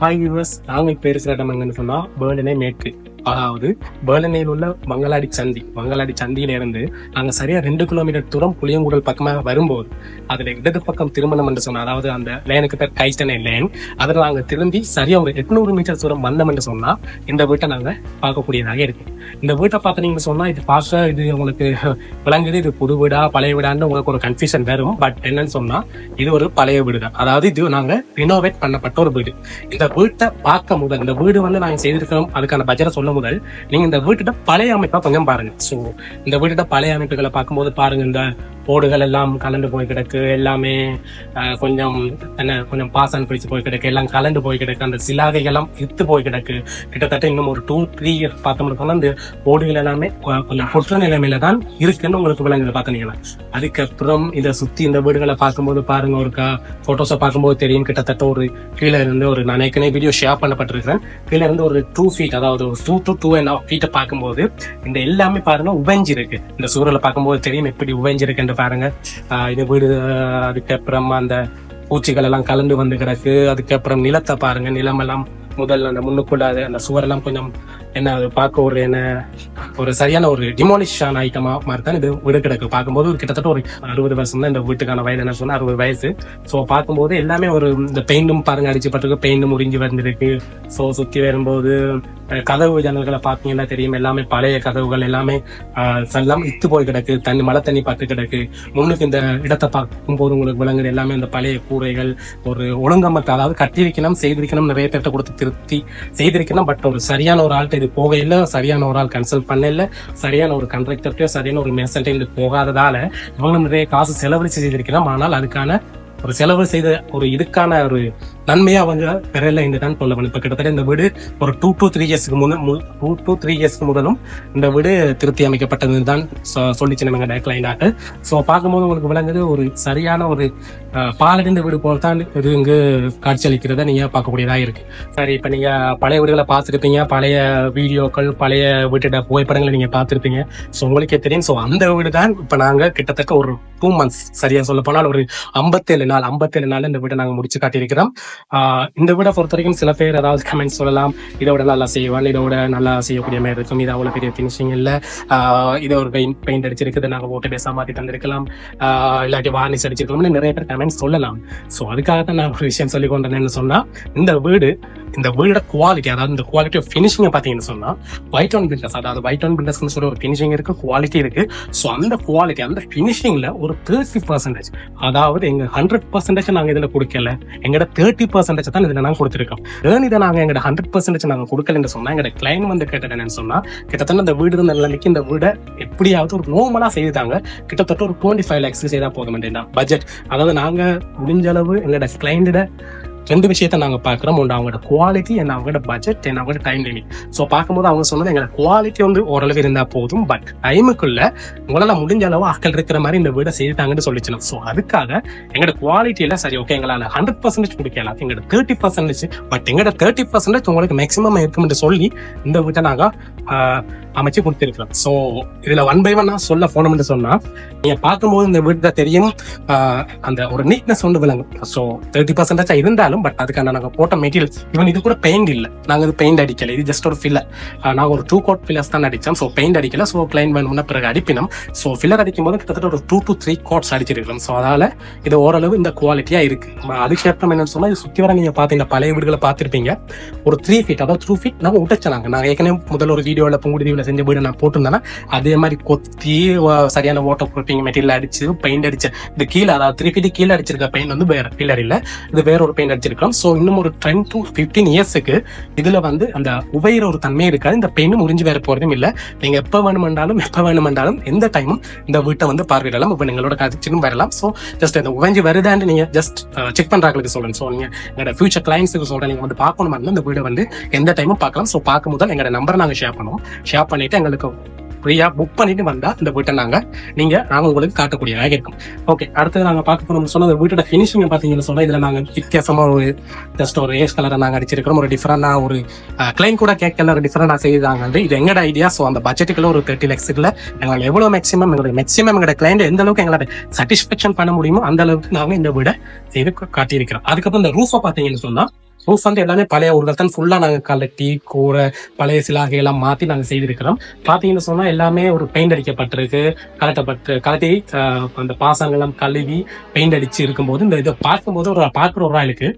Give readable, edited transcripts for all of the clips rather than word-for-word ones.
Hi viewers, நாங்க இப்ப இருக்கிற இடம் எங்கன்னு சொன்னா பேர்லினை மேற்கு. அதாவது பேர்லினையில் உள்ள மங்களாடி சந்தியில இருந்து நாங்க சரியா 2 கிலோமீட்டர் தூரம் புளியங்குடல் பக்கமா வரும்போது அதுல இடது பக்கம் திருமணம் என்று சொன்னா, அதாவது அந்த லேனுக்கு பேர் கைஸ்டனே லேன், அதுல நாங்க திரும்பி சரியா ஒரு 800 மீட்டர் தூரம் வந்தோம் என்று சொன்னா இந்த வீட்டை நாங்க பார்க்கக்கூடியதாக இருக்கு. இந்த வீட்டை பார்த்தீங்கன்னு சொன்னா இது உங்களுக்கு விளங்குது, இது புது வீடா பழைய வீடான்னு உங்களுக்கு ஒரு கன்ஃபியூஷன் வரும். பட் என்னன்னு சொன்னா இது ஒரு பழைய வீடு தான். அதாவது இது நாங்க ரினோவேட் பண்ணப்பட்ட ஒரு வீடு. இந்த வீட்டை பார்க்க முதல், இந்த வீடு வந்து நாங்க செய்திருக்கிறோம் அதுக்கான பட்ஜெட்டை சொல்ல முதல் நீங்க இந்த வீட்டோட பழைய அமைப்பா கொஞ்சம் பாருங்க. சோ இந்த வீட்டோட பழைய அமைப்புகளை பார்க்கும்போது பாருங்க, இந்த ஓடுகள் எல்லாம் கலந்து போய் கிடக்கு, எல்லாமே கொஞ்சம் பாசன் பிடிச்சு போய் கிடக்கு, எல்லாம் கலந்து போய் கிடக்கு, அந்த சிலாகைகள் எல்லாம் இத்து போய் கிடக்கு. கிட்டத்தட்ட இன்னும் ஒரு 2-3 இயர்ஸ் பார்த்தோம்னா இந்த ஓடுகள் எல்லாமே கொஞ்சம் பொற்ற நிலைமையில தான் இருக்குன்னு உங்களுக்கு விளங்குது பார்த்தீங்களா. அதுக்கப்புறம் இதை சுத்தி இந்த வீடுகளை பார்க்கும்போது பாருங்க, ஒரு போட்டோஸை பார்க்கும்போது தெரியும், கிட்டத்தட்ட ஒரு கீழே இருந்து ஒரு நான் ஏற்கனவே வீடியோ ஷேர் பண்ணப்பட்டிருக்கிறேன், கீழே இருந்து ஒரு 2 feet, அதாவது ஒரு 2 to 2.5 feet பார்க்கும்போது இந்த எல்லாமே பாருங்க உவஞ்சி இருக்கு. இந்த சூழலை பார்க்கும்போது தெரியும் எப்படி உவஞ்சி இருக்குன்னு பாருங்க. இது வீடு, அதுக்கப்புறம் அந்த பூச்சிகள் எல்லாம் கலந்து வந்து கிடக்கு. அதுக்கப்புறம் நிலத்தை பாருங்க, நிலமெல்லாம் முதல்ல அந்த முன்னுக்குள்ள அந்த சுவரெல்லாம் கொஞ்சம் பார்க்க ஒரு சரியான ஒரு டிமாலிஷான ஐட்டமா மாதிரி தான் இது வீடு கிடக்கு. பார்க்கும்போது கிட்டத்தட்ட ஒரு 60 வருஷம் தான் இந்த வீட்டுக்கான வயது. என்ன சொன்னா 60 வயசு. ஸோ பார்க்கும்போது எல்லாமே ஒரு இந்த பெயிண்டும் பாருங்க அடிச்சுப்பட்டிருக்கு, பெயிண்டும் உறிஞ்சி வந்துருக்கு. ஸோ சுத்தி வரும்போது கதவு ஜன்னல்களை பார்த்தீங்கன்னா தெரியும், எல்லாமே பழைய கதவுகள், எல்லாமே எல்லாம் இத்து போய் கிடக்கு, மழை தண்ணி பார்த்து கிடக்கு. முன்னுக்கு இந்த இடத்தை பார்க்கும்போது உங்களுக்கு விளங்குது, எல்லாமே இந்த பழைய கூரைகள் ஒரு ஒழுங்கமத்தை, அதாவது கட்டியிருக்கணும் செய்திருக்கணும், நிறைய பேர்ட்ட கொடுத்து திருப்தி செய்திருக்கணும். பட் ஒரு சரியான ஒரு ஆள்கிட்ட இது போகையில, சரியான ஒரு ஆள் கன்சல்ட் பண்ணல, சரியான ஒரு கான்ட்ராக்டர்கிட்டயோ சரியான ஒரு மேசன்ட்ட இது போகாததால இவங்களும் நிறைய காசு செலவழிச்சு செய்திருக்கலாம். ஆனால் அதுக்கான ஒரு செலவு செய்த ஒரு இதுக்கான ஒரு நன்மையா அவங்க பெறல என்று தான் சொல்ல வேணும். இப்ப கிட்டத்தட்ட இந்த வீடு ஒரு 2 to 3 இயர்ஸ்க்கு முதலும் இந்த வீடு திருத்தி அமைக்கப்பட்டது தான் சொல்லிச்சு நம்ம கிளைண்டாக. ஸோ பார்க்கும்போது உங்களுக்கு விளங்குது, ஒரு சரியான ஒரு பாலடைந்த வீடு போல தான் இது இங்கு காட்சியளிக்கிறத நீங்க பார்க்கக்கூடியதா இருக்கு. சரி, இப்ப நீங்க பழைய வீடுகளை பார்த்துருப்பீங்க, பழைய வீடியோக்கள், பழைய வீட்டோட புகைப்படங்களை நீங்க பார்த்துருப்பீங்க. ஸோ உங்களுக்கே தெரியும். ஸோ அந்த வீடு தான் இப்ப நாங்க கிட்டத்தட்ட ஒரு 2 months, சரியா சொல்ல போனால் ஒரு 57 நாள் இந்த வீட்டை நாங்க முடிச்சு காட்டியிருக்கிறோம். இந்த வீடை பொறுத்த வரைக்கும் சில பேர் ஏதாவது கமெண்ட் சொல்லலாம், இதோட நல்லா செய்வாங்க, இதோட நல்லா செய்யக்கூடிய மாதிரி இருக்கும், இது அவ்வளவு பெரிய பினிஷிங் இல்ல, இதை ஒரு பெயிண்ட் அடிச்சிருக்குது, நாங்க ஓட்டு பேச மாத்தி தந்திருக்கலாம், இல்லாட்டி வார்னிஷ் அடிச்சிருக்கலாம்னு நிறைய பேர் கமெண்ட் சொல்லலாம். ஸோ அதுக்காக தான் நான் ஒரு விஷயம் சொல்லி கொண்டேன்னு சொன்னா, இந்த வீடோட குவாலிட்டி, அதாவது இந்த குவாலிட்டி ஆஃப் பினிஷிங் பாத்தீங்கன்னு சொன்னா ஒயிட் ஆன் பில்டர்ஸ், அதாவது ஒயிட் ஆன் பில்டர்ஸ்னு சொல்ற ஒரு பினிஷிங் இருக்கு, குவாலிட்டி இருக்கு. ஸோ அந்த குவாலிட்டி, அந்த பினிஷிங்ல ஒரு 30%, அதாவது எங்க 100% நாங்க இதுல கொடுக்கல, எங்கட 30% தான் இதுல நாங்க கொடுத்திருக்கோம். இதை நாங்க எங்கட 100% நாங்க கொடுக்கலன்னு சொன்னா, எங்கட கிளைண்ட் வந்து கேட்டது என்னன்னு சொன்னா, கிட்டத்தட்ட இந்த வீடு இருந்த நிலைமைக்கு இந்த வீடை எப்படியாவது ஒரு நார்மலா செய்தாங்க, கிட்டத்தட்ட ஒரு 25 lakhs செய்தா போதும் பட்ஜெட். அதாவது நாங்க முடிஞ்ச அளவு எங்கட கிளைண்டோட 2 விஷயத்த நாங்க பாக்குறோம். ஒன்று அவங்களோட குவாலிட்டி, என்ன அவங்களோட பட்ஜெட், என்ன அவங்களோட டைம் லிமிட். ஸோ பார்க்கும்போது அவங்க சொன்னது எங்களோட குவாலிட்டி வந்து ஓரளவு இருந்தா போதும், பட் டைமுக்குள்ள உங்களால முடிஞ்ச அளவு ஆக்கள் இருக்கிற மாதிரி இந்த வீடை செய்தாங்கன்னு சொல்லிச்சு. ஸோ அதுக்காக எங்களோட குவாலிட்டியில சரி ஓகே, எங்களால 100% கொடுக்கலாம், எங்களோட 30%, பட் எங்களோட 30% உங்களுக்கு மேக்சிமம் இருக்கும்னு சொல்லி இந்த வீட்டை நாங்க அமைச்சு கொடுத்திருக்கிறோம். ஸோ இதுல 1 by 1 சொல்ல போனோம்னு சொன்னா, நீங்க பார்க்கும்போது இந்த வீட்டை தெரியும், அந்த ஒரு நீட்னஸ் வந்து விளங்கும். ஸோ 30% இருந்தாலும், பட் அதுக்கான நாங்க போட்ட மெட்டீரியல், இவன் இது கூட பெயிண்ட் இல்ல, நாங்க இது பெயிண்ட் அடிக்கல, இது ஜஸ்ட் ஒரு ஃபில்லர். நாங்க ஒரு 2 coat ஃபில்லர்ஸ் தான் அடிச்சோம். ஸோ பெயிண்ட் அடிக்கல. ஸோ கிளைண்ட் வேணும்னா பிறகு அடிப்பினோம். ஸோ ஃபில்லர் அடிக்கும் போது கிட்டத்தட்ட ஒரு 2 to 3 coats அடிச்சிருக்கிறோம். ஸோ அதனால இது ஓரளவு இந்த குவாலிட்டியா இருக்கு. அதுக்கப்புறம் என்னன்னு சொன்னா, இது சுத்தி வர நீங்க பாத்தீங்க பழைய வீடுகளை பார்த்திருப்பீங்க, ஒரு 3 feet, அதாவது 2 feet நாங்க உடைச்சாங்க. நாங்க ஏற்கனவே முதல்ல ஒரு வீடியோல புங்குடுதீவுல செஞ்ச வீடு நான் போட்டிருந்தேன்னா, அதே மாதிரி கொத்தி சரியான வாட்டர் ப்ரூஃபிங் மெட்டீரியல் அடிச்சு பெயிண்ட் அடிச்சு இது கீழே, அதாவது 3 feet கீழே அடிச்சிருக்க பெயிண்ட் வந்து வேற ஃபில்லர் இல்ல, இது வேற ஒரு பெயிண்ட் அடிச்சிருக்கோம். ஸோ இன்னும் ஒரு 10 to 15 இயர்ஸுக்கு இதுல வந்து அந்த உபயோக ஒரு தன்மை இருக்காது, இந்த பெயிண்டும் உறிஞ்சு வேற போறதும் இல்ல. நீங்க எப்ப வேணுமென்றாலும் எந்த டைமும் இந்த வீட்டை வந்து பார்வையிடலாம், இப்ப எங்களோட கதைச்சிலும் வரலாம். ஸோ ஜஸ்ட் இந்த உபயோகம் வருதான்னு நீங்க ஜஸ்ட் செக் பண்றாங்களுக்கு சொல்லுங்க. ஸோ நீங்க எங்களோட ஃபியூச்சர் கிளைண்ட்ஸுக்கு சொல்றேன், நீங்க வந்து பார்க்கணுமா இந்த வீடை வந்து எந்த டைமும் பார்க்கலாம். ஸோ பார்க்கும் போது எங்களோட நம்பரை நாங்க ஷேர் பண்ணிட்டு எங்களுக்கு ஃப்ரீயா புக் பண்ணிட்டு வந்தா இந்த வீட்டை நாங்க உங்களுக்கு காட்டக்கூடியதாக இருக்கும். ஓகே, அடுத்தது நாங்க பார்க்க போறோம் சொன்னா, வீட்டோட ஃபினிஷிங் பாத்தீங்கன்னு சொன்னா, இதுல நாங்க வித்தியாசமா ஒரு ஜஸ்ட் ஒரு ஏஸ் கலரை நாங்க அடிச்சிருக்கிறோம். ஒரு டிஃபரெண்டா ஒரு கிளைண்ட் கூட கேட்கல, ஒரு டிஃபரெண்டா செய்தாங்க. இது எங்களோட ஐடியா. ஸோ அந்த பட்ஜெட்டுக்குள்ள ஒரு 30 lakhsக்குள்ள எங்களுக்கு எவ்வளவு மேக்ஸிமம் எங்களோட கிளைண்ட் எந்த அளவுக்கு எங்களோட சாட்டிஸ்பேக்ஷன் பண்ண முடியுமோ அந்த அளவுக்கு நாங்க இந்த வீடை செய்து காட்டியிருக்கிறோம். அதுக்கப்புறம் இந்த ரூஃபை பாத்தீங்கன்னு சொன்னா, ரூஃப் வந்து எல்லாமே பழைய ஊர்கள் தான் ஃபுல்லா நாங்க கலட்டி கூரை பழைய சிலாகை எல்லாம் மாத்தி நாங்க செய்திருக்கிறோம். பாத்தீங்கன்னு சொன்னா எல்லாமே ஒரு பெயிண்ட் அடிக்கப்பட்டிருக்கு, கலட்டி அந்த பாசங்கள்லாம் கழுவி பெயிண்ட் அடிச்சு இருக்கும்போது இந்த இதை பார்க்கும்போது பார்க்குற ஒரு ஆளுக்கு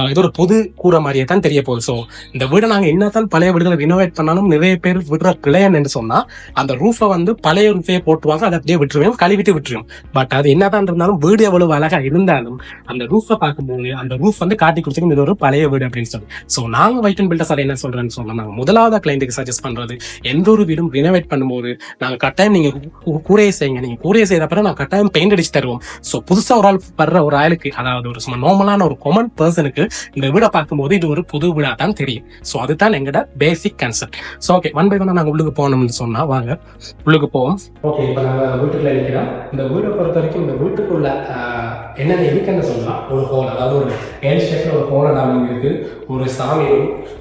இது ஒரு புது கூரை மாதிரியே தான் தெரிய போகுது. ஸோ இந்த வீடை நாங்கள் என்னதான் பழைய வீடுகளை ரினோவேட் பண்ணாலும் நிறைய பேர் விடுற பிள்ளைன்னு சொன்னா அந்த ரூஃபை வந்து பழைய ரூஃபையே போட்டுவாங்க, அதை அப்படியே விட்டுருவோம், கழுவிட்டு விட்டுருவோம். பட் அது என்னதான் இருந்தாலும் வீடு எவ்வளவு அழகா இருந்தாலும் அந்த ரூஃபை பார்க்கும்போது அந்த ரூஃப் வந்து காட்டி கொடுத்துக்கும் இது ஒரு பழைய வீடு அப்படின்னு சொல்லி. ஸோ நாங்கள் வைட் அண்ட் பில்டர்ஸ் அதை என்ன சொல்றேன்னு சொன்னா, நாங்கள் முதலாவது கிளைண்ட்டுக்கு சஜஸ்ட் பண்றது எந்த ஒரு வீடும் ரினோவேட் பண்ணும்போது நாங்கள் கட்டாயம் நீங்க கூரையை செய்யுங்க, நீங்க கூரையை செய்த பிறகு நான் கட்டாயம் பெயிண்ட் அடிச்சு தருவோம். ஸோ புதுசா ஒரு ஆள் படுற ஒரு ஆளுக்கு, அதாவது ஒரு சும்மா நார்மலான ஒரு காமன் பர்சனுக்கு இந்த வீடை பார்க்கும்போது இது ஒரு புது வீடா தான் தெரியும். ஸோ அதுதான் எங்களோட basic concept. So okay, one by ஒன்னா நாங்கள் உள்ளுக்கு போகணும்னு சொன்னா வாங்க உள்ளுக்கு போவோம். ஓகே, இப்போ நாங்கள் வீட்டுக்குள்ள நிற்கிறோம். இந்த வீடை பொறுத்த வரைக்கும் இந்த வீட்டுக்குள்ள என்னென்ன இருக்குன்னு சொன்னா ஒரு ஹோல், அதாவது ஒரு எல் ஷேப்ல ஒரு ஹோல் நாம இருக்கு, ஒரு சாமி,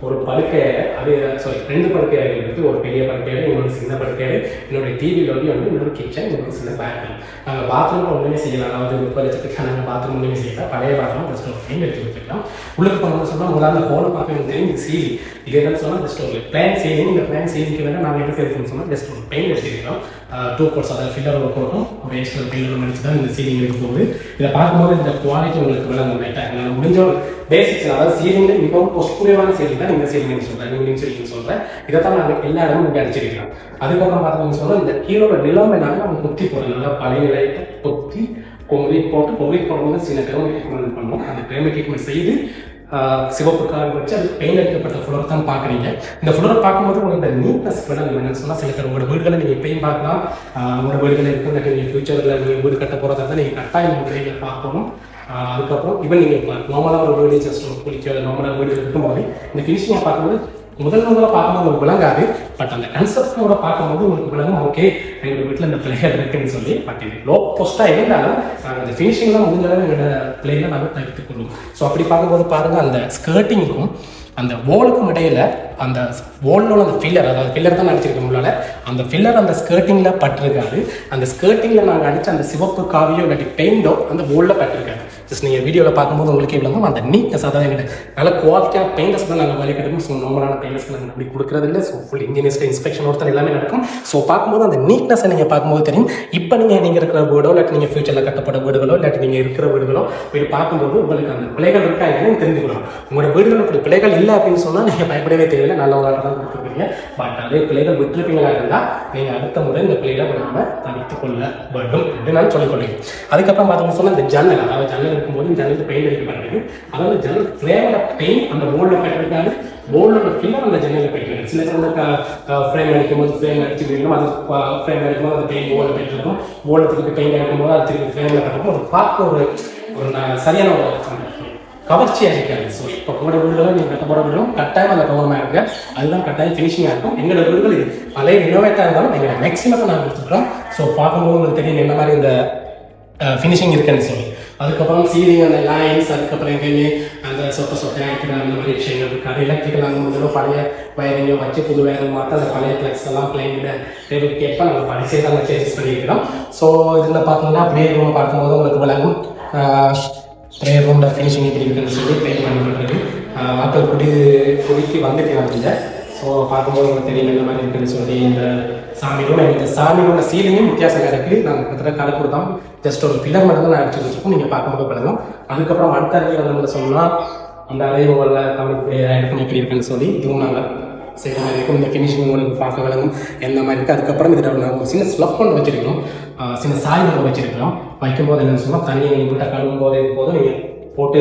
ஒரு படுக்கை, அது சாரி 2 படுக்கை இருக்கு, ஒரு பெரிய படுக்கை, இன்னொரு சின்ன படுக்கை, என்னோட டிவி லொல்லி வந்து இன்னொரு கிச்சன், இன்னொரு சின்ன பேக். நாங்கள் பாத்ரூம் ஒன்றுமே செய்யலாம், அதாவது 30 லட்சத்துக்கு நாங்கள் பாத்ரூம் ஒன்றுமே செய்யலாம், பழைய பாத்ரூம் ஜஸ்ட் ஒரு பெயிண்ட் எடுத்து வச்சுக்கலாம். உள்ளுக்கு போனோம்னு சொன்னால் முதல்ல அந்த ஹோலை பார்க்க தெரியும், இது சீலிங். இது என்னன்னு சொன்னால் ஜஸ்ட் ஒரு பிளான் சீலிங். இந்த பிளான் சீலிங்க்கு வேணால் நாங்கள் என்ன செய்யணும்னு சொன்னால் ஜஸ்ட் ஒரு பெயிண்ட் அடிச்சிருக்கிறோம், 2 கோட்ஸ், அதாவது ஃபில்லர் ஒரு கோட்டும் ஒரு எக்ஸ்ட்ரா பெயிண்ட் அடிச்சு தான் இந்த சீலிங் இருக்க போகுது. இதை பார்க்கும்போது இந்த குவாலிட்டி உங்களுக்கு விளங்கும். ரைட்டாக முடிஞ்ச ஒரு பேசிக்ஸ், அதாவது சீலிங்ல மிகவும் குறைவான சீலிங் தான் இந்த சீலிங் சொல்கிறேன், நீங்கள் சீலிங் சொல்கிறேன். இதை தான் நாங்கள் எல்லா இடமும் இங்கே அடிச்சிருக்கிறோம். அதுக்கப்புறம் பார்த்தீங்கன்னு சொன்னால் இந்த கீழோட நிலைமை நாங்கள் அவங்க குத்தி போடுறோம், நல்லா பழைய லைட்டை கொத்தி கொங்கிரீட் போடும்போது சில கிரேமிக் ட்ரீட்மெண்ட் பண்ணோம். அந்த கிரேமிக் ட்ரீட்மெண்ட் செய்து சிவப்பு கார் வச்சு அது பெயிண்ட் அடிக்கப்பட்ட ஃப்ளோர் தான் பார்க்குறீங்க. இந்த ஃப்ளோரை பார்க்கும்போது உங்களுக்கு இந்த நீட்னஸ் என்னன்னு சொன்னால், சில பேர் உங்களோட வீடுகளை நீங்கள் எப்பயும் பார்க்கலாம், உங்களோட வீடுகளை இருக்குன்னு நீங்கள் ஃபியூச்சரில் நீங்கள் வீடு கட்ட போகிறதா தான் நீங்கள் கட்டாயம் வீடுகளை பார்க்கணும். அதுக்கப்புறம் இவன் நீங்கள் நார்மலாக ஒரு வீடு ஜஸ்ட் ஒரு குளிக்க நார்மலாக வீடு இருக்கும்போது இந்த ஃபினிஷிங்கை பார்க்கும்போது முதல்ல பார்க்கும்போது உங்களுக்கு விளங்காது. பட் அந்த கன்செப்டோட பார்க்கும்போது உங்களுக்கு விளங்கும், ஓகே எங்கள் வீட்டில் இந்த பிள்ளைகள் இருக்குன்னு சொல்லி. பட் இது லோ போஸ்ட்டாக இருந்தாலும் நாங்கள் அந்த ஃபினிஷிங்லாம் முடிஞ்சளவு எங்களோட பிள்ளைகளை நாங்கள் தவிர்த்துக் கொள்வோம். ஸோ அப்படி பார்க்கும்போது பாருங்கள், அந்த ஸ்கர்ட்டிங்கும் அந்த வாலுக்கும் இடையில அந்த வாலோட அந்த ஃபில்லர், அதாவது ஃபில்லர் தான் அடிச்சிருக்க முடியல, அந்த ஃபில்லர் அந்த ஸ்கர்ட்டிங்கில் பட்டிருக்காது. அந்த ஸ்கர்ட்டிங்கில் நாங்கள் அடித்த அந்த சிவப்பு காவியோ இல்லாட்டி பெயிண்டோ அந்த வாலில் பட்டிருக்காது. ஜஸ்ட் நீங்கள் வீடியோவில் பார்க்கும்போது உங்களுக்கு இவ்வளோ அந்த நீட்னஸ், அதாவது எங்கிட்ட நல்ல குவாலிட்டியான பெயிண்டர்ஸ் தான் நாங்கள் வேலை கிடைக்கும். ஸோ நார்மலான பெயிண்டர்ஸ் நாங்கள் அப்படி கொடுக்குறது இல்லை. ஸோ ஃபுல் இன்ஜினியர்ஸ் இன்ஸ்பெக்ஷன் ஒருத்தர் எல்லாமே நடக்கும். ஸோ பார்க்கும்போது அந்த நீட்னஸை நீங்கள் பார்க்கும்போது தெரியும். இப்போ நீங்கள் இருக்கிற வீடோ இல்லாட்டி நீங்கள் ஃபியூச்சரில் கட்டப்பட்ட வீடுகளோ இல்லாட்டி நீங்கள் இருக்கிற வீடுகளோ வீடு பார்க்கும்போது உங்களுக்கு அந்த பிள்ளைகள் இருக்கா இல்லைன்னு தெரிஞ்சுக்கணும். உங்களோட வீடுகள் இப்படி பிள்ளைகள் இல்லை அப்படின்னு சொன்னால் நீங்கள் பயப்படவே தேவையில்லை, நல்ல ஒரு தான் கொடுத்துருக்கீங்க. பட் அதே பிள்ளைகள் விட்டுருப்பீங்களா இருந்தால் நீங்கள் அடுத்த முறை இந்த பிள்ளைகளை நாம் தவிர்த்து கொள்ள வேண்டும் என்று நான் சொல்லிக்கொள்கிறேன். அதுக்கப்புறம் பார்த்தோம்னு சொன்னால் இந்த ஜன்னல், அதாவது ஜன்னல் இருக்கும்போது ஜன்னல் பெயிண்ட் அடிக்கப்பட்டிருக்கு. அதாவது ஜன்னல் ஃப்ரேமோட பெயிண்ட் அந்த போர்டில் கட்டிருக்காது, போர்டோட ஃபில்லர் அந்த ஜன்னலில் கட்டிருக்கு. சில ஃப்ரேம் அடிக்கும்போது ஃப்ரேம் அடிச்சுருக்கோம், அது ஃப்ரேம் அடிக்கும்போது அது பெயிண்ட் போர்டில் கட்டிருக்கும், போர்டில் திருப்பி பெயிண்ட் அடிக்கும்போது அது திருப்பி ஃப்ரேமில் கட்டிருக்கும். ஒரு பார்க்க ஒரு சரியான ஒரு கவர்ச்சியாக இருக்காது. ஸோ இப்போ உங்களோட வீடுகளும் நீங்கள் கட்ட போகிற வீடும் கட்டாயம் அந்த கவர்மாக இருக்குது, அதுதான் கட்டாயம் ஃபினிஷிங்காக இருக்கும். எங்களோட வீடுகள் இது பழைய ரினோவேட்டாக இருந்தாலும் எங்களை மேக்ஸிமம் நாங்கள் கொடுத்துருக்கோம். ஸோ பார்க்கும்போது உங்களுக்கு தெரியும் என்ன மாதிரி இந்த ஃபினிஷிங் இருக்குன்னு சொல்லி. அதுக்கப்புறம் சீலிங் அந்த லைன்ஸ், அதுக்கப்புறம் எங்கேயுமே அந்த சொட்டையாக இருக்கிற அந்த மாதிரி விஷயங்கள் இருக்காது. எலக்ட்ரிக்கல் நாங்கள் முதல்ல பழைய வயரிங்கை வச்சு புது வயரிங் மாற்ற அந்த பழைய ஃப்ளெக்ஸ் எல்லாம் பிளைனோட டேபிள் கேட்பா நாங்கள் படிச்சே தான் சேஞ்சஸ் பண்ணியிருக்கிறோம். ஸோ இதில் பார்த்தீங்கன்னா ப்ரேயர் ரூம் பார்க்கும்போது உங்களுக்கு விளங்கும், ப்ரேயர் ரூமில் ஃபினிஷிங் இப்படி இருக்குன்னு சொல்லி ப்ரேயர் பண்ணிட்டு மக்கள் குடிக்கு வந்துட்டு அப்படிங்க. ஸோ பார்க்கும்போது உங்களுக்கு தெரியும் இந்த மாதிரி இருக்குன்னு சொல்லி. இந்த சாமியோட சீலிங்கும் வித்தியாசம் இருக்குது. நாங்கள் கிட்டத்தட்ட கடை கொடுத்தோம், ஜஸ்ட் ஒரு ஃபில்லர் மட்டும் தான் நான் அடிச்சு வச்சுருக்கோம், நீங்கள் பார்க்கும்போது பழகும். அதுக்கப்புறம் அடுத்த அறையில் சொன்னால் அந்த அறையோட தமிழ் இடத்துல எப்படி இருக்குன்னு சொல்லி இதுவும் நாங்கள் செய்கிற மாதிரி இருக்கும். இந்த ஃபினிஷிங் உங்களுக்கு பார்க்க விளங்கும் எந்த மாதிரி இருக்குது. அதுக்கப்புறம் இதில் நாங்கள் ஒரு சின்ன ஸ்லப் ஒன்று வச்சுருக்கோம், சின்ன சாய் ஒன்று வச்சுருக்கிறோம். வைக்கும்போது என்னென்னு சொன்னால் தண்ணி நீங்கள் வீட்டை கழுவும் போதும் நீங்கள் போட்டு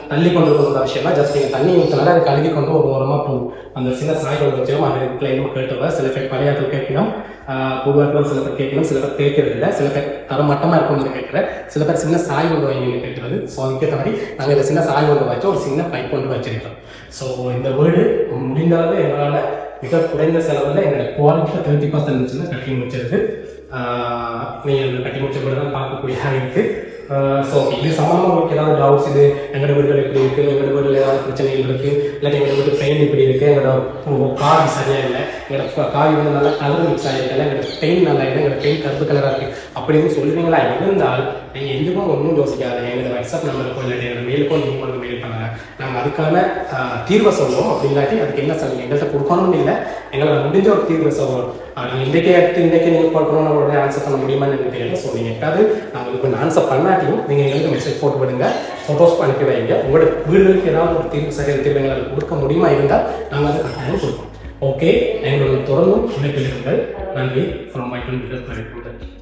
தள்ளி கொண்டு போகிற விஷயம்னா ஜஸ்ட் நீங்கள் தண்ணி ஊற்றினால அதை கழுவி கொண்டு ஒரு ஓரமாக போகும். அந்த சின்ன சாய் கொண்டு வச்சிடும், அது பிள்ளைகளும் கேட்டுருவாங்க. சில பேர் பழையாக்கள் கேட்கணும், புதுவாக்கள் சில பேர் கேட்கணும், சில பேர் கேட்கறது இல்லை, சில பேர் தர மட்டமாக இருக்கும்னு கேட்குறேன், சில பேர் சின்ன சாய் கொண்டு வாங்கி கேட்குறது. ஸோ அதுக்கேற்ற மாதிரி நாங்கள் இந்த சின்ன சாய் கொண்டு வச்சு ஒரு சின்ன பைப் கொண்டு வச்சிருக்கோம். ஸோ இந்த வீடு முடிந்தளவு எங்களால் மிக குறைந்த செலவில் எங்களோட குவாலிட்டியில் 30% கட்டிங் வச்சிருக்கு. நீங்கள் கட்டி முடிச்ச பிறகு தான் பார்க்கக்கூடியதாக இருக்குது. ஸோ இது சம்பந்தமாக உங்களுக்கு ஏதாவது டவுட்ஸ், இது எங்களோட வீடுகள் எப்படி இருக்குது, எங்களோட வீடுகள் ஏதாவது பிரச்சனைகள் இருக்குது, இல்லாட்டி எங்களோட வீட்டு பெயின் இப்படி இருக்குது, எங்களோட காவி சரியாக இல்லை, எங்களோட காவி வந்து நல்லா கலர் மிக்ஸ் ஆகிருக்கல, எங்களோட பெயின் நல்லா இல்லை, எங்களோட பெயின் கருப்பு கலராக இருக்குது அப்படின்னு சொல்லுவீங்களா இருந்தால் நீங்கள் எதுவும் ஒன்றும் யோசிக்காது. எங்களோட வாட்ஸ்அப் நம்பருக்கோ இல்லாட்டி எங்களோட மெயிலுக்கோ நீங்கள் வந்து மெயில் பண்ணுங்கள். நாங்கள் அதுக்கான தீர்வை சொல்லுவோம். அப்படின்னாட்டி அதுக்கு என்ன சொல்லுங்கள், எங்கள்கிட்ட கொடுக்கணும்னு இல்லை, எங்களை முடிஞ்ச ஒரு தீர்வை சொல்லுவோம். நீங்கள் இன்றைக்கே நீங்கள் கால் பண்ணணும், நம்மளோட ஆன்சர் பண்ண முடியுமான்னு எனக்கு தெரியல. ஸோ நீங்கள் எட்டாவது நாங்கள் இப்போ ஆன்சர் பண்ணாட்டியும் நீங்கள் எங்களுக்கு மெசேஜ் போட்டு விடுங்க, ஃபோட்டோஸ் அனுப்பி வைங்க. உங்களோட வீடுகளுக்கு ஏதாவது ஒரு தீர்வு சரியான தீர்வு எங்களுக்கு கொடுக்க முடியுமா இருந்தால் நாங்கள் அதை கட்டாயம் கொடுப்போம். ஓகே, எங்களோட தொடர்ந்தும் இணைப்பில் இருங்கள். நன்றி. ஃப்ரம் மை 20 வரைக்கும்.